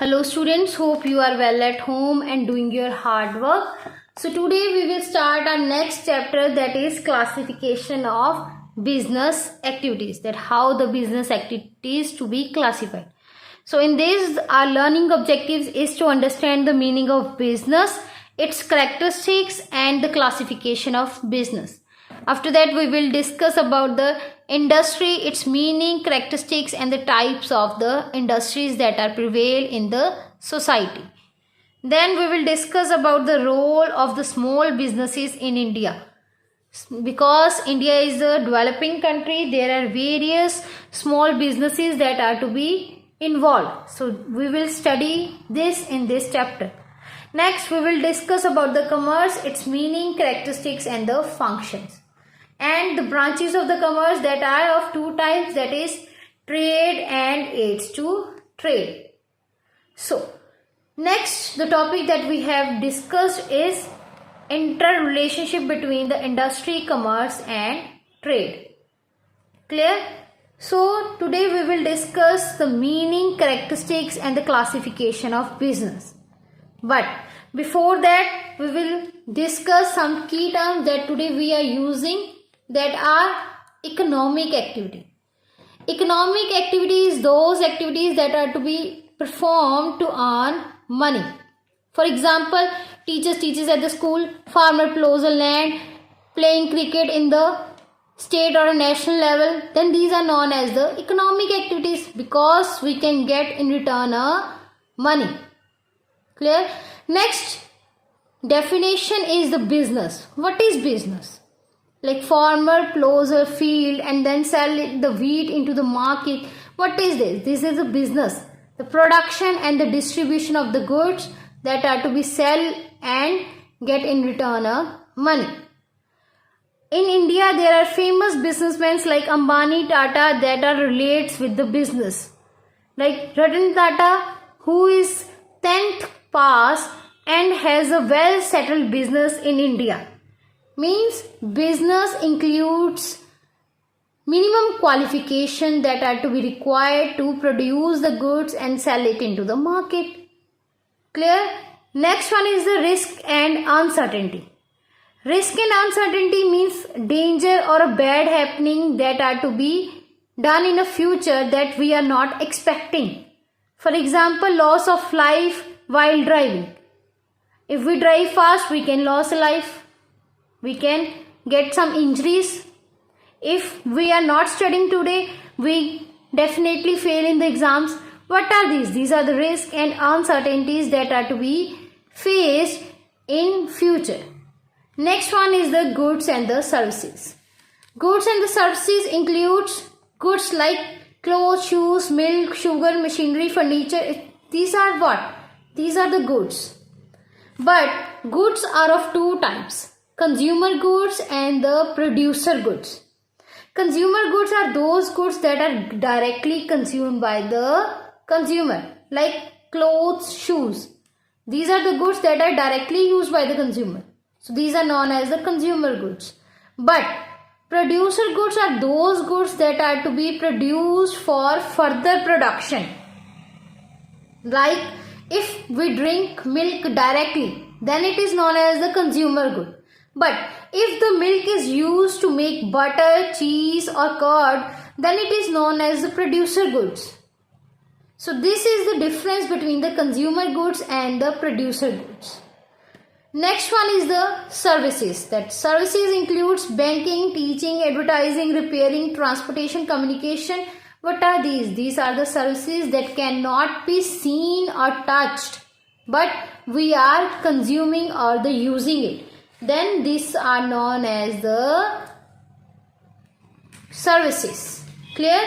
Hello students, hope you are well at home and doing your hard work. So today we will start our next chapter, that is classification of business activities, that how the business activities to be classified. So in this our learning objectives is to understand the meaning of business, its characteristics and the classification of business. After that we will discuss about the industry, its meaning, characteristics and the types of the industries that are prevail in the society. Then we will discuss about the role of the small businesses in India. Because India is a developing country, there are various small businesses that are to be involved. So we will study this in this chapter. Next we will discuss about the commerce, its meaning, characteristics and the functions. And the branches of the commerce that are of two types, that is trade and aids to trade. So next the topic that we have discussed is interrelationship between the industry, commerce and trade. Clear? So today we will discuss the meaning, characteristics and the classification of business. But before that we will discuss some key terms that today we are using, that are economic activity. Economic activity is those activities that are to be performed to earn money. For example, teachers teaches at the school, farmer plows a land, playing cricket in the state or a national level, then these are known as the economic activities because we can get in return money. Clear? Next definition is the business. What is business? Like farmer plows a field and then sell the wheat into the market. What is this? This is a business. The production and the distribution of the goods that are to be sell and get in return money. In India, there are famous businessmen like Ambani, Tata that are relates with the business. Like Ratan Tata, who is 10th pass and has a well settled business in India. Means business includes minimum qualification that are to be required to produce the goods and sell it into the market. Clear? Next one is the risk and uncertainty. Risk and uncertainty means danger or a bad happening that are to be done in a future that we are not expecting. For example, loss of life while driving. If we drive fast, we can lose a life. We can get some injuries. If we are not studying today, we definitely fail in the exams. What are these? These are the risks and uncertainties that are to be faced in future. Next one is the goods and the services. Goods and the services includes goods like clothes, shoes, milk, sugar, machinery, furniture. These are what? These are the goods. But goods are of two types. Consumer goods and the producer goods. Consumer goods are those goods that are directly consumed by the consumer, like clothes, shoes. These are the goods that are directly used by the consumer. So these are known as the consumer goods. But producer goods are those goods that are to be produced for further production. Like if we drink milk directly, then it is known as the consumer good. But if the milk is used to make butter, cheese or curd, then it is known as the producer goods. So this is the difference between the consumer goods and the producer goods. Next one is the services. That services includes banking, teaching, advertising, repairing, transportation, communication. What are these? These are the services that cannot be seen or touched, but we are consuming or the using it. Then these are known as the services. Clear?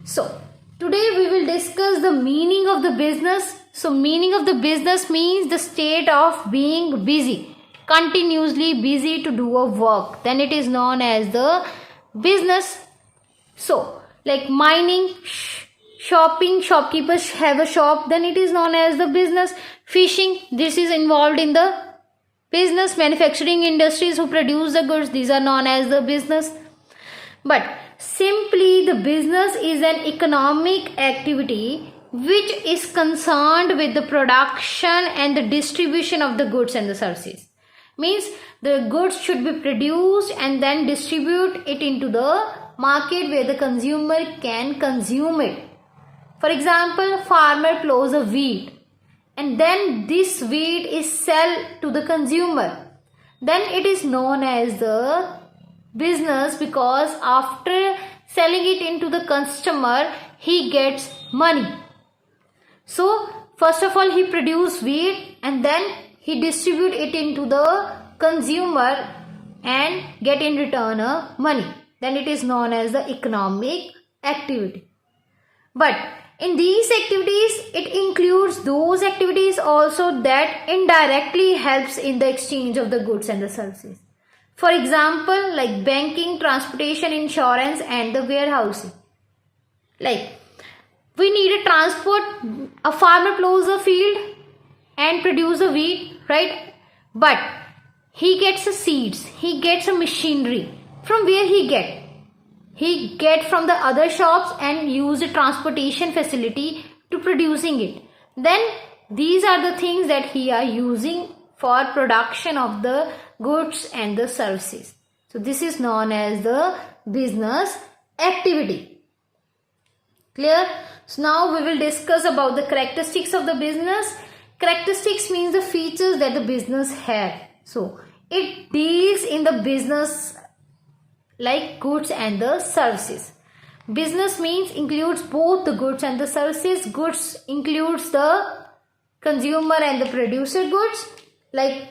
So today we will discuss the meaning of the business. So meaning of the business means the state of being busy, continuously busy to do a work. Then it is known as the business. So like mining, shopping, shopkeepers have a shop, then it is known as the business. Fishing, this is involved in the business. Manufacturing industries who produce the goods, these are known as the business. But simply the business is an economic activity which is concerned with the production and the distribution of the goods and the services. Means the goods should be produced and then distribute it into the market where the consumer can consume it. For example, farmer plows a wheat and then this wheat is sold to the consumer. Then it is known as the business, because after selling it into the customer, he gets money. So first of all, he produce wheat and then he distribute it into the consumer and get in return money. Then it is known as the economic activity. But in these activities, it includes those activities also that indirectly helps in the exchange of the goods and the services. For example, like banking, transportation, insurance and the warehousing. Like we need a transport, a farmer plows a field and produce a wheat, right? But he gets a seeds, he gets a machinery. From where he get? He get from the other shops and use a transportation facility to producing it. Then these are the things that he are using for production of the goods and the services. So this is known as the business activity. Clear? So now we will discuss about the characteristics of the business. Characteristics means the features that the business have. So it deals in the business like goods and the services. Business means includes both the goods and the services. Goods includes the consumer and the producer goods like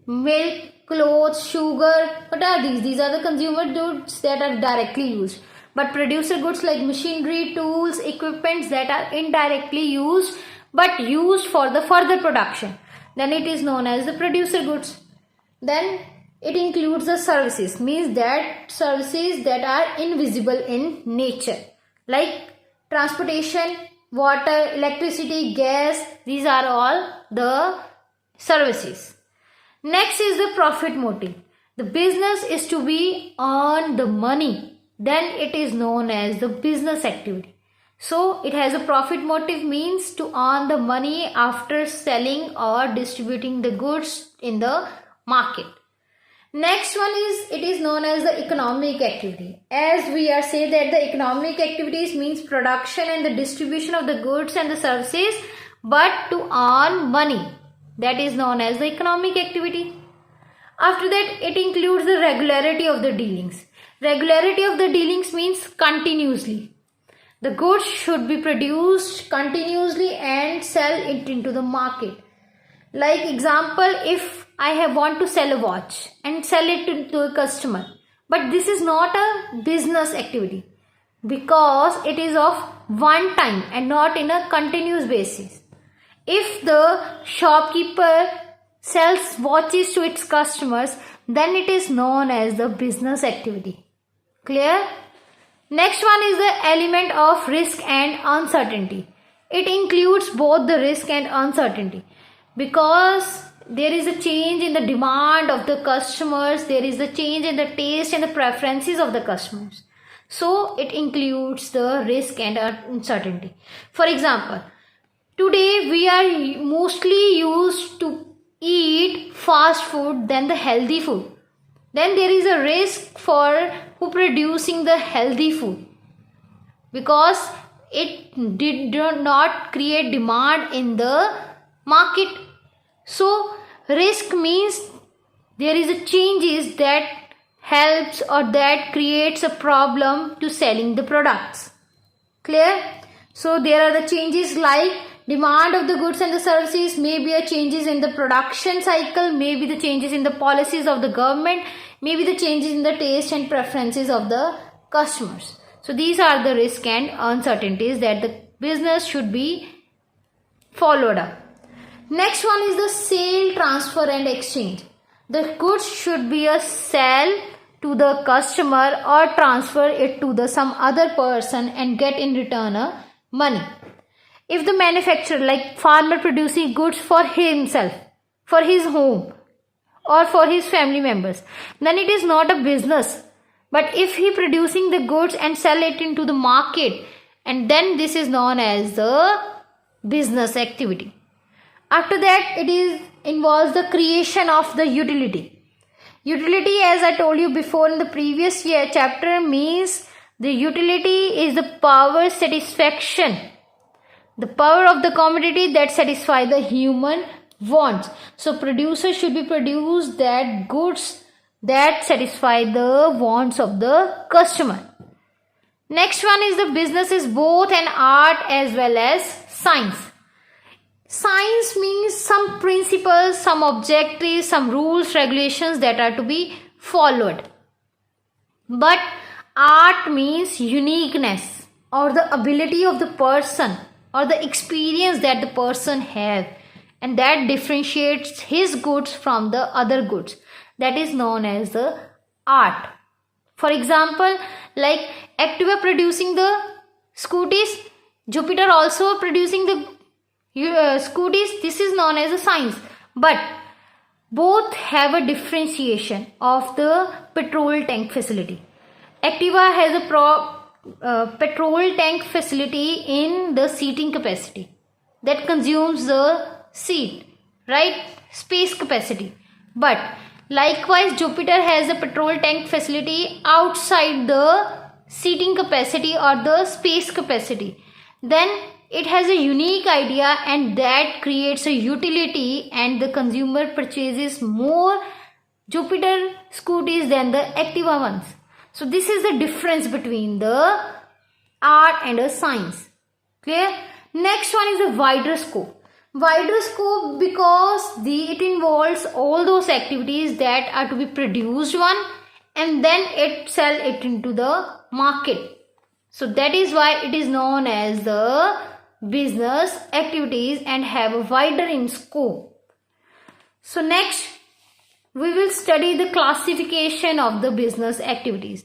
milk, clothes, sugar. What are these? These are the consumer goods that are directly used. But producer goods like machinery, tools, equipments that are indirectly used but used for the further production. Then it is known as the producer goods. Then it includes the services, means that services that are invisible in nature like transportation, water, electricity, gas. These are all the services. Next is the profit motive. The business is to be earn the money. Then it is known as the business activity. So it has a profit motive, means to earn the money after selling or distributing the goods in the market. Next one is, it is known as the economic activity. As we are saying that the economic activities means production and the distribution of the goods and the services, but to earn money. That is known as the economic activity. After that, it includes the regularity of the dealings. Regularity of the dealings means continuously. The goods should be produced continuously and sell it into the market. Like example, if I want to sell a watch and sell it to a customer, but this is not a business activity because it is of one time and not in a continuous basis. If the shopkeeper sells watches to its customers, then it is known as the business activity. Clear? Next one is the element of risk and uncertainty. It includes both the risk and uncertainty because there is a change in the demand of the customers, there is a change in the taste and the preferences of the customers. So it includes the risk and uncertainty. For example, today we are mostly used to eat fast food than the healthy food. Then there is a risk for who producing the healthy food because it did not create demand in the market. So risk means there is a changes that helps or that creates a problem to selling the products. Clear? So there are the changes like demand of the goods and the services, maybe a changes in the production cycle, maybe the changes in the policies of the government, maybe the changes in the taste and preferences of the customers. So these are the risk and uncertainties that the business should be followed up. Next one is the sale, transfer and exchange. The goods should be a sell to the customer or transfer it to the some other person and get in return money. If the manufacturer like farmer producing goods for himself, for his home or for his family members, then it is not a business. But if he producing the goods and sell it into the market and then this is known as the business activity. After that, involves the creation of the utility. Utility, as I told you before in the previous chapter, means the utility is the power satisfaction, the power of the commodity that satisfy the human wants. So producer should be produce that goods that satisfy the wants of the customer. Next one is the business is both an art as well as science. Science means some principles, some objectives, some rules, regulations that are to be followed. But art means uniqueness or the ability of the person or the experience that the person has, and that differentiates his goods from the other goods. That is known as the art. For example, like Activa producing the scooties, Jupiter also producing the scooties. This is known as a science. But both have a differentiation of the petrol tank facility. Activa has a petrol tank facility in the seating capacity that consumes the seat, right? Space capacity. But likewise, Jupiter has a petrol tank facility outside the seating capacity or the space capacity. Then it has a unique idea, and that creates a utility, and the consumer purchases more Jupiter scooties than the Activa ones. So this is the difference between the art and a science. Clear? Next one is the wider scope. Wider scope because it involves all those activities that are to be produced one, and then it sell it into the market. So that is why it is known as the business activities and have a wider in scope. So next we will study the classification of the business activities.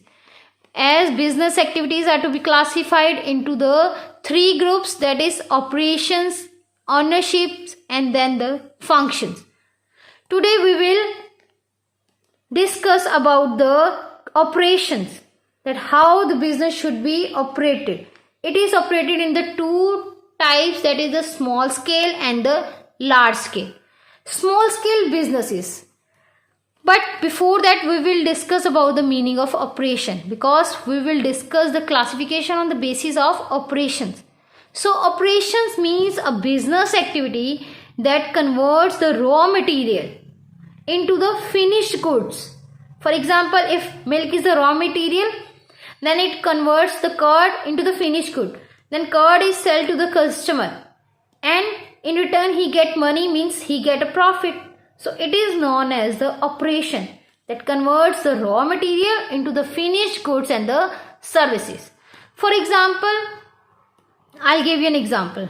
As business activities are to be classified into the three groups, that is operations, ownerships, and then the functions. Today we will discuss about the operations, that how the business should be operated. It is operated in the two types, that is the small scale and the large scale. Small scale businesses. But before that we will discuss about the meaning of operation, because we will discuss the classification on the basis of operations. So operations means a business activity that converts the raw material into the finished goods. For example, if milk is the raw material, then it converts the curd into the finished good. Then curd is sold to the customer, and in return he get money, means he get a profit. So it is known as the operation that converts the raw material into the finished goods and the services. For example, I'll give you an example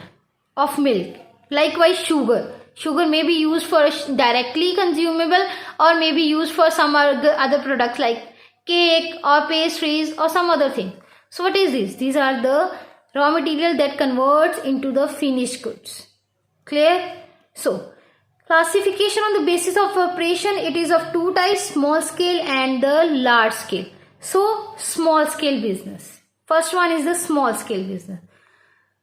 of milk. Likewise, sugar. Sugar may be used for directly consumable, or may be used for some other products like cake or pastries or some other thing. So what is this? These are the raw material that converts into the finished goods. Clear? So classification on the basis of operation, it is of two types, small scale and the large scale. So small scale business. First one is the small scale business.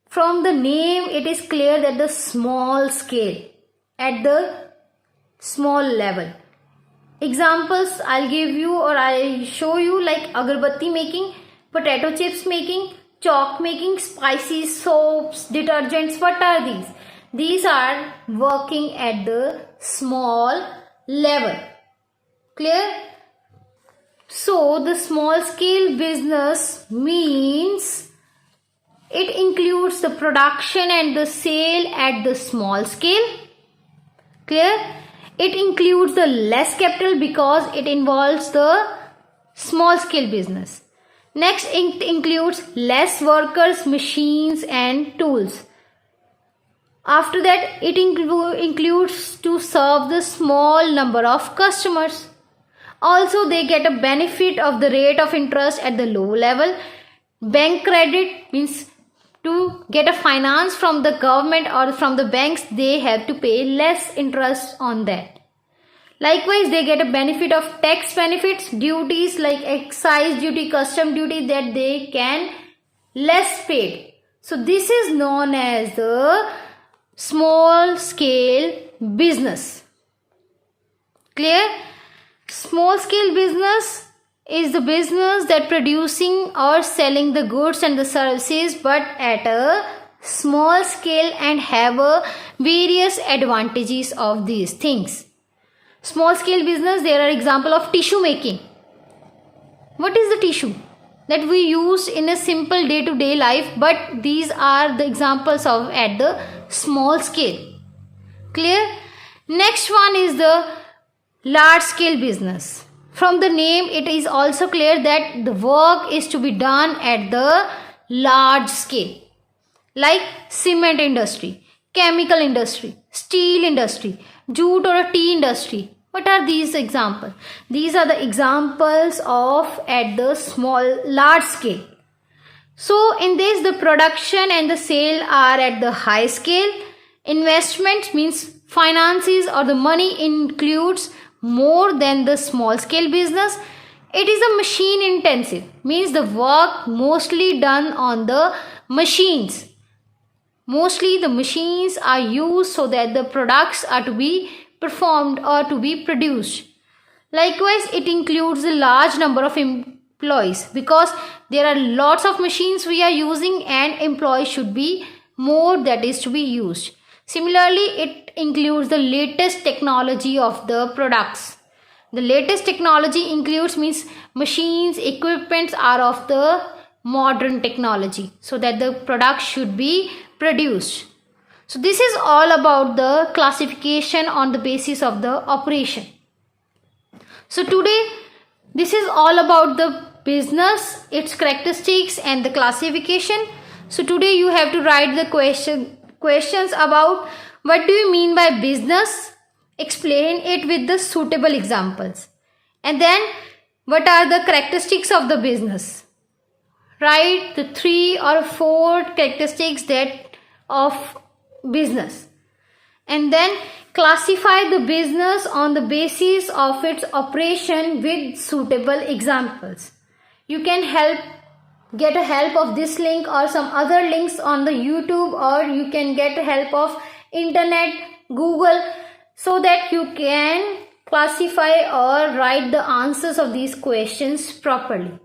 From the name it is clear that the small scale, at the small level. Examples I'll give you or I'll show you, like agarbatti making, potato chips making, chalk making, spices, soaps, detergents. What are these? These are working at the small level. Clear? So the small scale business means it includes the production and the sale at the small scale. Clear? It includes the less capital because it involves the small scale business. Next, it includes less workers, machines and tools. After that, it includes to serve the small number of customers. Also, they get a benefit of the rate of interest at the low level. Bank credit means to get a finance from the government or from the banks, they have to pay less interest on that. Likewise, they get a benefit of tax benefits, duties like excise duty, custom duty, that they can less paid. So this is known as the small scale business. Clear? Small scale business is the business that producing or selling the goods and the services but at a small scale and have various advantages of these things. Small scale business, there are example of tissue making. What is the tissue? That we use in a simple day-to-day life, but these are the examples of at the small scale. Clear? Next one is the large scale business. From the name it is also clear that the work is to be done at the large scale, like cement industry, chemical industry, steel industry, jute or tea industry. What are these examples? These are the examples of at the large scale. So in this, the production and the sale are at the high scale. Investment means finances or the money includes more than the small scale business. It is a machine intensive, means the work mostly done on the machines. Mostly the machines are used so that the products are to be performed or to be produced. Likewise, it includes a large number of employees because there are lots of machines we are using and employees should be more that is to be used. Similarly, it includes the latest technology of the products. The latest technology includes means machines, equipments are of the modern technology so that the product should be produced. So this is all about the classification on the basis of the operation. So today this is all about the business, its characteristics and the classification. So today you have to write the questions about what do you mean by business, explain it with the suitable examples, and then what are the characteristics of the business. Write the 3 or 4 characteristics that of business, and then classify the business on the basis of its operation with suitable examples. You can get a help of this link or some other links on the YouTube, or you can get help of internet, Google, so that you can classify or write the answers of these questions properly.